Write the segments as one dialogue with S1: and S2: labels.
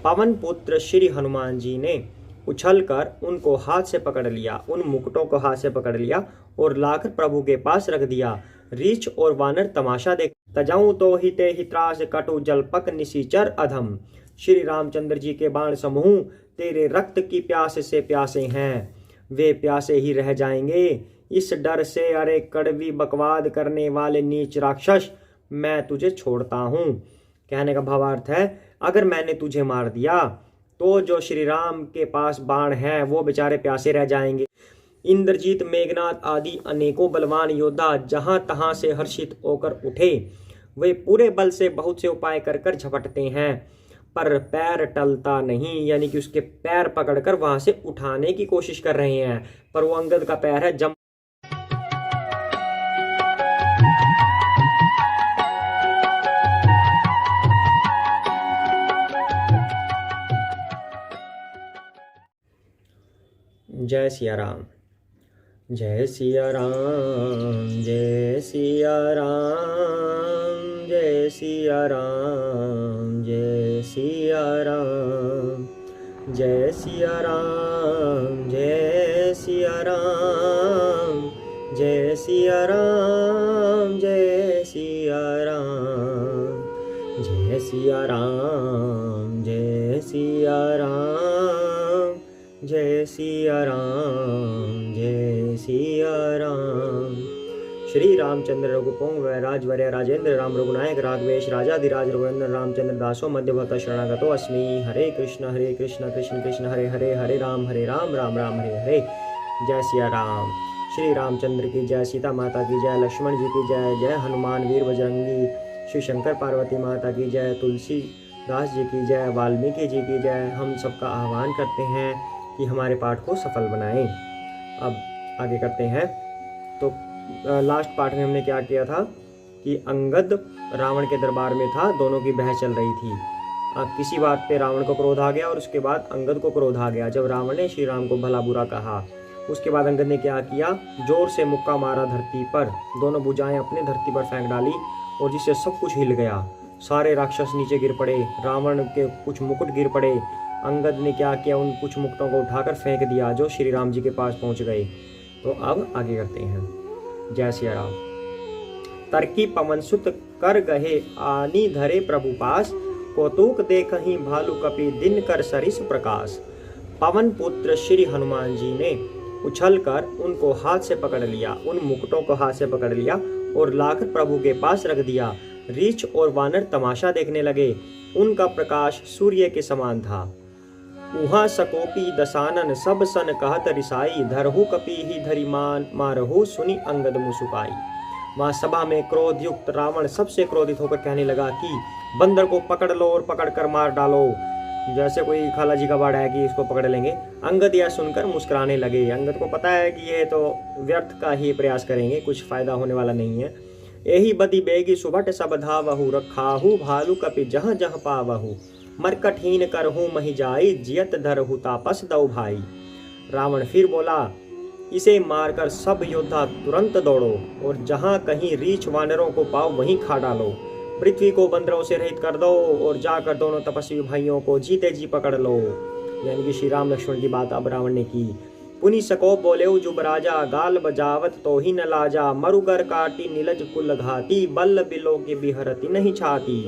S1: पवन पुत्र श्री हनुमान जी ने उछलकर उनको हाथ से पकड़ लिया, उन मुकुटों को हाथ से पकड़ लिया और लाकर प्रभु के पास रख दिया। रीछ और वानर तमाशा देख तजाऊं तो हिते हित्रास कटु जलपक निशिचर अधम। श्री रामचंद्र जी के बाण समूह तेरे रक्त की प्यास से प्यासे हैं, वे प्यासे ही रह जाएंगे। इस डर से अरे कड़वी बकवाद करने वाले नीच राक्षस, मैं तुझे छोड़ता हूँ। कहने का भावार्थ है, अगर मैंने तुझे मार दिया तो जो श्री राम के पास बाण है वो बेचारे प्यासे रह जाएंगे। इंद्रजीत, मेघनाथ आदि अनेकों बलवान योद्धा जहां तहां से हर्षित होकर उठे। वे पूरे बल से बहुत से उपाय कर कर झपटते हैं, पर पैर टलता नहीं, यानी कि उसके पैर पकड़कर वहां से उठाने की कोशिश कर रहे हैं, पर वो अंगद का पैर है जम। जय सिया राम, जय सिया राम, जय सिया राम, जय सिया राम, जय सिया राम, जय सिया राम, जय सिया राम, जय सिया राम, जय सिया राम, जय सिया राम, जय सिया राम, जय सिया राम, जय सिया राम। श्री रामचंद्र रघुपंग वैराजवर्य राजेंद्र राम रघुनायक राघवेश राजाधिराज रघुनंदन रामचंद्र दासो मध्यभक्त शरणागतो अस्मि। हरे कृष्ण कृष्ण कृष्ण हरे हरे, हरे राम राम राम हरे हरे। जय सिया राम। श्री रामचंद्र की जय, सीता माता की जय, लक्ष्मण जी की जय, जय हनुमान वीर बजरंगी, श्री शंकर पार्वती माता की जय, तुलसी दास जी की जय, वाल्मीकि जी की जय। हम सबका आह्वान करते हैं कि हमारे पाठ को सफल बनाएं। अब आगे करते हैं। तो लास्ट पार्ट में हमने क्या किया था कि अंगद रावण के दरबार में था, दोनों की बहस चल रही थी। किसी बात पे रावण को क्रोध आ गया और उसके बाद अंगद को क्रोध आ गया। जब रावण ने श्री राम को भला बुरा कहा, उसके बाद अंगद ने क्या किया, जोर से मुक्का मारा धरती पर, दोनों भुजाएं अपने धरती पर फेंक डाली और जिससे सब कुछ हिल गया। सारे राक्षस नीचे गिर पड़े, रावण के कुछ मुकुट गिर पड़े। अंगद ने क्या किया, उन कुछ मुकुटों को उठाकर फेंक दिया जो श्री राम जी के पास पहुंच गए। तो अब आगे करते हैं। जय सिया राम। तरकी पवन सुत कर गहे आनी धरे प्रभु पास, कौतुक देखहि भालू कपि दिन कर सरिस प्रकाश। पवन पुत्र श्री हनुमान जी ने उछलकर उनको हाथ से पकड़ लिया, उन मुकुटों को हाथ से पकड़ लिया और लाकर प्रभु के पास रख दिया। रीछ और वानर तमाशा देखने लगे, उनका प्रकाश सूर्य के समान था। उहा सकोपी दसानन सब सन कहत रिसाई, धरहु कपि ही धरिमान मारहु सुनी अंगद मुसुकाई। वहां सभा में क्रोध युक्त रावण सबसे क्रोधित होकर कहने लगा कि बंदर को पकड़ लो और पकड़कर मार डालो, जैसे कोई खाला जी का बाड़ा है कि इसको पकड़ लेंगे। अंगद यह सुनकर मुस्कुराने लगे। अंगद को पता है कि ये तो व्यर्थ का ही प्रयास करेंगे, कुछ फायदा होने वाला नहीं है। यही बदी बेगी सुबट सब धावहु, रखाहु भालू कपि जहाँ जहाँ पावहु, मरकटहीन करहु मही जाई, जियत धरहु तापस दौ भाई। रावण फिर बोला, इसे मारकर सब योद्धा तुरंत दौड़ो और जहां कहीं रीछ वानरों को पाओ वहीं खा डालो। पृथ्वी को बंदरों से रहित कर दो और जाकर दोनों तपस्वी भाइयों को जीते जी पकड़ लो। यानी कि श्री राम लक्ष्मण की बात अब रावण ने की। पुनि सको बोले जुब राजा, गाल बजावत तो ही न लाजा, मरुगर काटी नीलज कुल घाती, बल्ल बिलो की बिहरती नहीं छाती।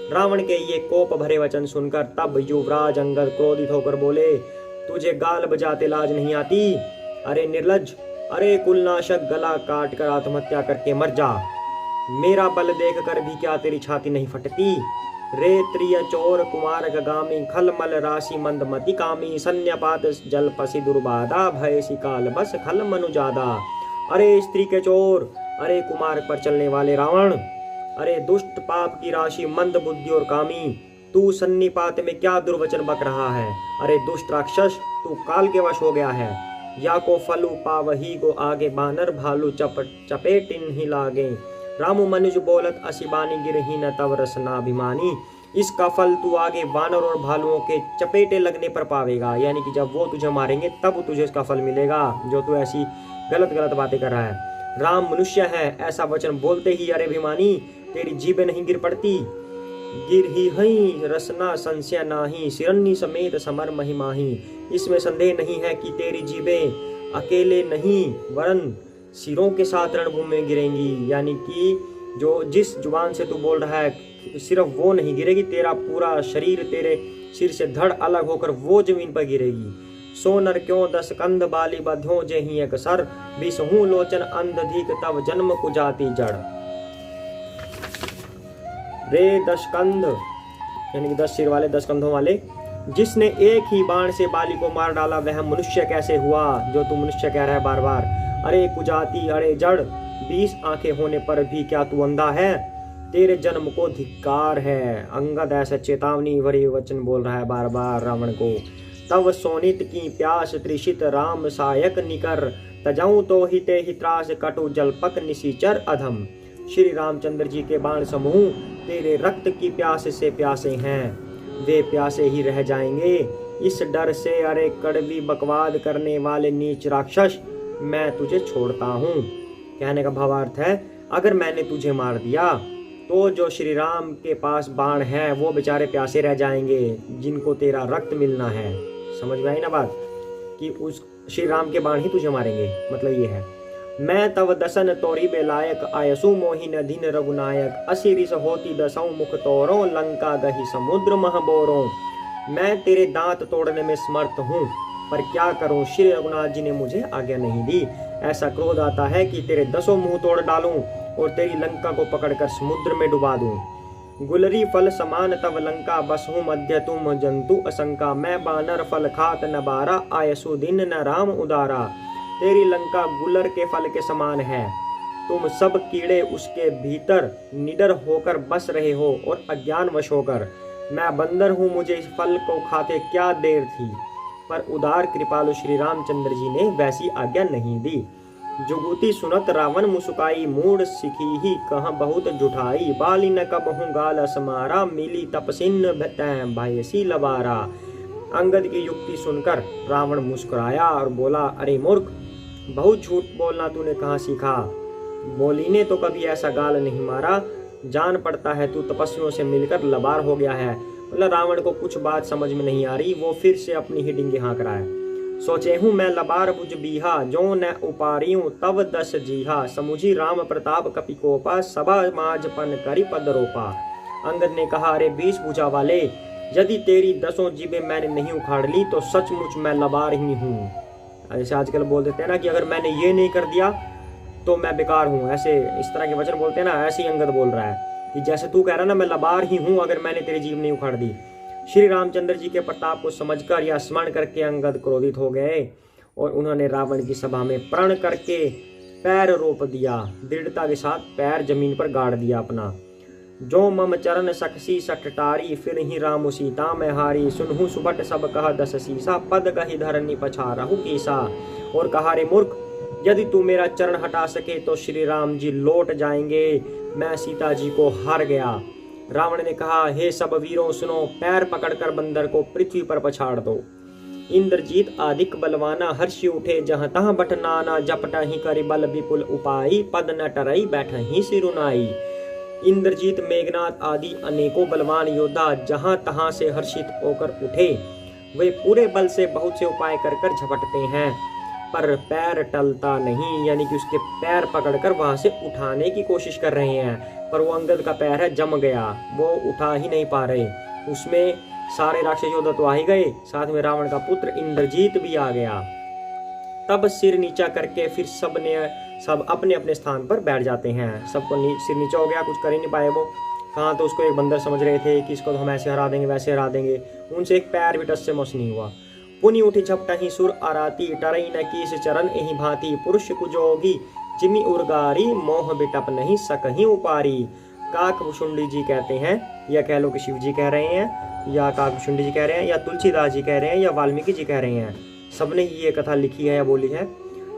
S1: रावण के ये कोप भरे वचन सुनकर तब युवराज अंगद क्रोधित होकर बोले, तुझे गाल बजाते लाज नहीं आती? अरे निर्लज, अरे कुलनाशक, गला काट कर आत्महत्या करके मर जा। मेरा बल देख कर भी क्या तेरी छाती नहीं फटती? रे त्रिय चोर कुमार गगामी, खलमल राशि मंदमति कामी, सन्यापात जल पसी दुर्बाधा, भय काल बस खल मनुजादा। अरे स्त्री के चोर, अरे कुमार पर चलने वाले रावण, अरे दुष्ट पाप की राशि मंद बुद्धि और कामी, तू सन्निपात में क्या दुर्वचन बक रहा है? अरे दुष्ट राक्षस, तू काल के वश हो गया है। या को फलू पावही गो आगे, बानर भालू चपेटिन ही लागे, रामु मनुज बोलत असिबानी गिरही न तव रसनाभिमानी। इसका फल तू आगे वानर और भालुओं के चपेटे लगने पर पावेगा। यानी कि जब वो तुझे मारेंगे तब तुझे इसका फल मिलेगा, जो तू ऐसी गलत गलत बातें कर रहा है। राम मनुष्य है, ऐसा वचन बोलते ही अरे अभिमानी तेरी जीभें नहीं गिर पड़ती। गिर ही हई रसना संशय नाही, सिरन्नी समेत समर महिमाही। इसमें संदेह नहीं है कि तेरी जीभें अकेले नहीं वरन सिरों के साथ रणभूमि में गिरेंगी। यानी कि जो जिस जुबान से तू बोल रहा है सिर्फ वो नहीं गिरेगी, तेरा पूरा शरीर तेरे सिर से धड़ अलग होकर वो जमीन पर गिरेगी। सो नर क्यों 10 कंध बाली बध्यों जे ही एक सर, बिसहू लोचन अंधधिक तब जन्म कुजाती जड़। रे 10 कंध यानी कि 10 सिर वाले 10 कंधों वाले, जिसने एक ही बाण से बाली को मार डाला वह मनुष्य कैसे हुआ, जो तू मनुष्य कह रहा है बार बार। अरे कुजाती अरे जड़, 20 आंखें होने पर भी क्या तू अंधा है, तेरे जन्म को धिक्कार है। अंगद ऐसा चेतावनी भरे वचन बोल रहा है बार बार रावण को। तब सोनित की प्यास त्रिषित राम सायक निकर, तजाऊं तो हिते हित्रास कटु जलपक निशिचर अधम। श्री रामचंद्र जी के बाण समूह तेरे रक्त की प्यास से प्यासे हैं, वे प्यासे ही रह जाएंगे। इस डर से अरे कड़वी बकवाद करने वाले नीच राक्षस, मैं तुझे छोड़ता हूँ। कहने का भावार्थ है, अगर मैंने तुझे मार दिया तो जो श्री राम के पास बाण है वो बेचारे प्यासे रह जाएंगे जिनको तेरा रक्त मिलना है। समझ में आई ना बात, कि उस श्री राम के बाण ही तुझे मारेंगे। मतलब ये है, मैं तव दसन तोरी बेलायक, आयसु मोहिन दिन रघुनायक, असिरिस होती दसों मुख तोरो, लंका गही समुद्र महबोरो। मैं तेरे दांत तोड़ने में समर्थ हूँ, पर क्या करूं, श्री रघुनाथ जी ने मुझे आज्ञा नहीं दी। ऐसा क्रोध आता है कि तेरे 10 मुंह तोड़ डालूं और तेरी लंका को पकड़कर समुद्र में डुबा दूं। गुलरी फल समान तव लंका, बसहु मध्य तुम जंतु असंका। मैं बानर फल खात न बारा, आयसु दिन न राम उदारा। तेरी लंका गुलर के फल के समान है, तुम सब कीड़े उसके भीतर निडर होकर बस रहे हो और अज्ञानवश होकर। मैं बंदर हूँ, मुझे इस फल को खाते क्या देर थी, पर उदार कृपालु श्री रामचंद्र जी ने वैसी आज्ञा नहीं दी। जुगुती सुनत रावण मुस्काई, मूड सिखी ही कहाँ बहुत जुठाई। बाली न कबहूँ गाल असमारा, मिली तपसिन भयसी लबारा। अंगद की युक्ति सुनकर रावण मुस्कुराया और बोला, अरे मूर्ख, बहुत झूठ बोलना तूने कहाँ सीखा। बोली ने तो कभी ऐसा गाल नहीं मारा, जान पड़ता है तू तपस्वियों से मिलकर लबार हो गया है। मतलब रावण को कुछ बात समझ में नहीं आ रही, वो फिर से अपनी ही डिंगे हाँक रहा है। सोचे हूँ मैं लबार बुझ बीहा, जो न उपारी हूँ तब 10 जीहा। समुझी राम प्रताप कपिकोपा, सभा माजपन करी पद रोपा। अंगद ने कहा, अरे 20 भुजा वाले, यदि तेरी 10 जीभें मैंने नहीं उखाड़ ली तो सचमुच मैं लबार ही हूँ। ऐसे आजकल बोल देते हैं ना कि अगर मैंने ये नहीं कर दिया तो मैं बेकार हूँ, ऐसे इस तरह के वचन बोलते हैं ना। ऐसे ही अंगद बोल रहा है कि जैसे तू कह रहा है ना, मैं लबार ही हूँ अगर मैंने तेरी जीभ नहीं उखाड़ दी। श्री रामचंद्र जी के प्रताप को समझकर या स्मरण करके अंगद क्रोधित हो गए और उन्होंने रावण की सभा में प्रण करके पैर रोप दिया। दृढ़ता के साथ पैर जमीन पर गाड़ दिया अपना। जो मम चरण सकसी सटटारी, फिर ही राम सीता में हारी। सुनहु सुबट सब कह 10 सीसा, पद गही धरनी पछारहु कीसा। और कहा, रे मूर्ख, यदि तू मेरा चरण हटा सके तो श्री राम जी लौट जाएंगे, मैं सीता जी को हार गया। रावण ने कहा, हे सब वीरों सुनो, पैर पकड़कर बंदर को पृथ्वी पर पछाड़ दो। इंद्रजीत आदिक बलवाना, हर्षि उठे जहाँ तहाँ बट नाना। जपट ही करि बल विपुल उपाई, पद न टरई बैठ ही सिरुनाई। इंद्रजीत, मेघनाथ आदि अनेकों बलवान योद्धा जहाँ तहाँ से हर्षित होकर उठे। वे पूरे बल से बहुत से उपाय कर कर झपटते हैं, पर पैर टलता नहीं, यानी कि उसके पैर पकड़कर वहां से उठाने की कोशिश कर रहे हैं, पर वो अंगद का पैर है जम गया, वो उठा ही नहीं पा रहे। उसमें सारे राक्षस योद्धा तो आ ही गए, साथ में रावण का पुत्र इंद्रजीत भी आ गया। तब सिर नीचा करके फिर सब अपने अपने स्थान पर बैठ जाते हैं। सबको सिर नीचा हो गया, कुछ कर ही नहीं पाए वो। कहाँ तो उसको एक बंदर समझ रहे थे कि इसको तो हम ऐसे हरा देंगे वैसे हरा देंगे, उनसे एक पैर भी टस से मस नहीं हुआ। पुनि उठी झपटा ही सुर आराती, टरई न कीस चरण एहि भांति। पुरुष कुजोगी जिमि उर्गारी, मोह बिटप नहीं सकहीं उपारी। काकभुषुंडी जी कहते हैं, या कह लो कि शिव जी कह रहे हैं, या काकभुषुंडी जी कह रहे हैं, या तुलसीदास जी कह रहे हैं, या वाल्मीकि जी कह रहे हैं। सबने ये कथा लिखी है या बोली है।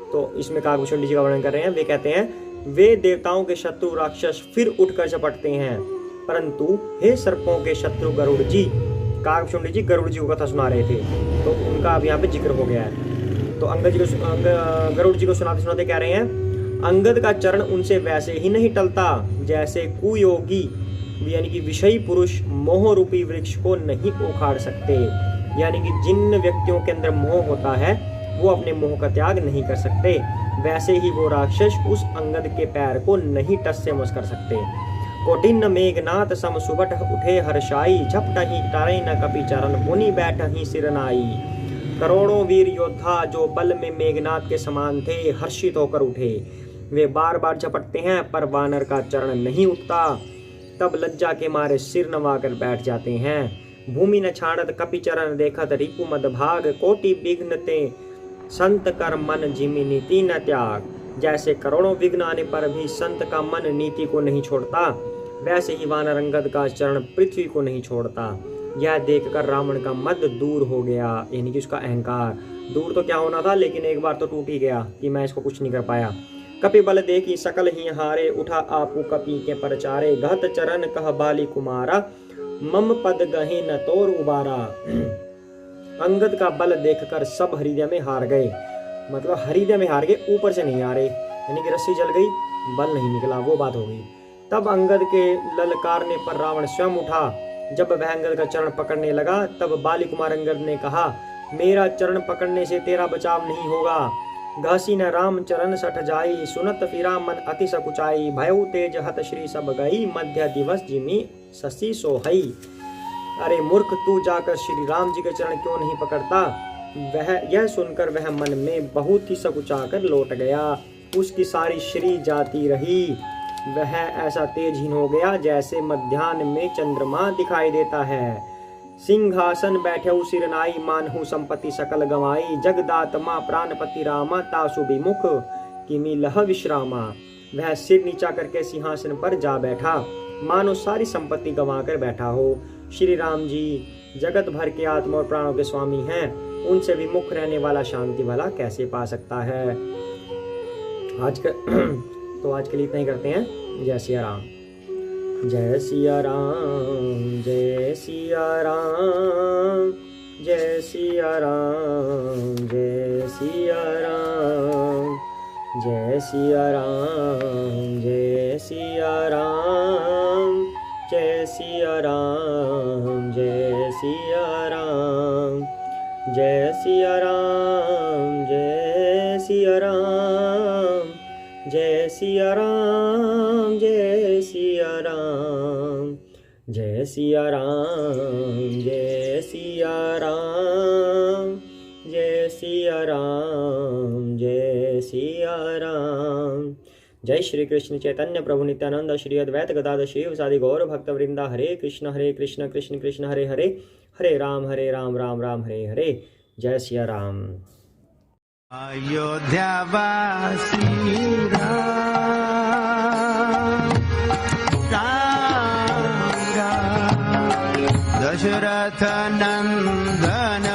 S1: तो इसमें काकभुषुंडी जी का वर्णन कर रहे हैं। वे कहते हैं, वे देवताओं के शत्रु राक्षस फिर उठकर झपटते हैं, परंतु हे सर्पों के शत्रु गरुड़ जी। काकभुषुंडी जी गरुड़ जी को कथा सुना रहे थे, तो उनका अब यहाँ पे जिक्र हो गया है। तो अंगद जी को गरुड़ जी को सुनाते सुनाते कह रहे हैं, अंगद का चरण उनसे वैसे ही नहीं टलता जैसे कुयोगी यानी कि विषयी पुरुष मोह रूपी वृक्ष को नहीं उखाड़ सकते। यानी कि जिन व्यक्तियों के अंदर मोह होता है वो अपने मोह का त्याग नहीं कर सकते, वैसे ही वो राक्षस उस अंगद के पैर को नहीं टस से मस कर सकते। कोटिन मेघनाथ सम सुबट उठे हर्षाई, झपटहि टरै न कपि चरण मुनि बैठहि सिरनाई। करोड़ों वीर योद्धा जो बल में मेघनाथ के समान थे हर्षित होकर उठे। वे बार बार झपटते हैं पर वानर का चरण नहीं उठता, तब लज्जा के मारे सिर नवाकर बैठ जाते हैं। भूमि न छाड़त कपि चरण देखत रिपु मद भाग, कोटि विघ्न ते संत कर मन जिमि नीति न त्याग। जैसे करोड़ों विघ्न आने पर भी संत का मन नीति को नहीं छोड़ता, वैसे ही वानर अंगद का चरण पृथ्वी को नहीं छोड़ता। यह देखकर रावण का मद दूर हो गया, यानी कि उसका अहंकार दूर तो क्या होना था, लेकिन एक बार तो टूट ही गया कि मैं इसको कुछ नहीं कर पाया। कपि बल देखी सकल ही हारे, उठा आपू कपि के परचारे। घत चरण कह बाली कुमारा, मम पद गहे न तोर उबारा। अंगद का बल देखकर सब हृदय में हार गए, मतलब हृदय में हार गए, ऊपर से नहीं हारे, यानी कि रस्सी जल गई बल नहीं निकला, वो बात हो गई। तब अंगद के ललकारने पर रावण स्वयं उठा। जब वह अंगद का चरण पकड़ने लगा तब बाली कुमार अंगद ने कहा, मेरा चरण पकड़ने से तेरा बचाव नहीं होगा। घासी न राम चरण सठ जाई, सुनत फिरा मन अति सकुचाई। भयउ तेज हत श्री सब गई, मध्य दिवस जिमी शशि सोहई। अरे मूर्ख, तू जाकर श्री राम जी के चरण क्यों नहीं पकड़ता। यह सुनकर वह मन में बहुत ही सकुचाकर लौट गया। उसकी सारी श्री जाती रही। वह ऐसा तेजहीन हो गया जैसे मध्याह्न में चंद्रमा दिखाई देता है। सिंहासन बैठे सिरनाई, मानहु संपत्ति सकल गवाई। जगदात्मा प्राणपति रामा, तासु विमुख किमि लह विश्रामा। वह सिर नीचा करके सिंहासन पर जा बैठा, मानो सारी संपत्ति गंवा कर बैठा हो। श्री राम जी जगत भर के आत्मा और प्राणों के स्वामी हैं, उनसे विमुख रहने वाला शांति भला कैसे पा सकता है। तो आज के लिए इतना ही करते हैं। जय सिया राम, जय सिया राम, जय सिया राम, जय सिया राम, जय सिया राम, जय सिया राम, जय सिया राम, जय सिया राम, जय सिया राम, जय सिया राम, जय सिया राम, जय सिया राम, जय सिया राम, जय सिया राम, जय सिया राम, जय सिया राम, जय सिया राम। जय श्री कृष्ण चैतन्य प्रभु नित्यानंद, श्री अद्वैत गदाधर शिव सादि गौर भक्त वृंदा। हरे कृष्ण कृष्ण कृष्ण हरे हरे, हरे राम राम राम हरे हरे। जय सिया राम।
S2: अयोध्यावासी राम, दशरथ नंदन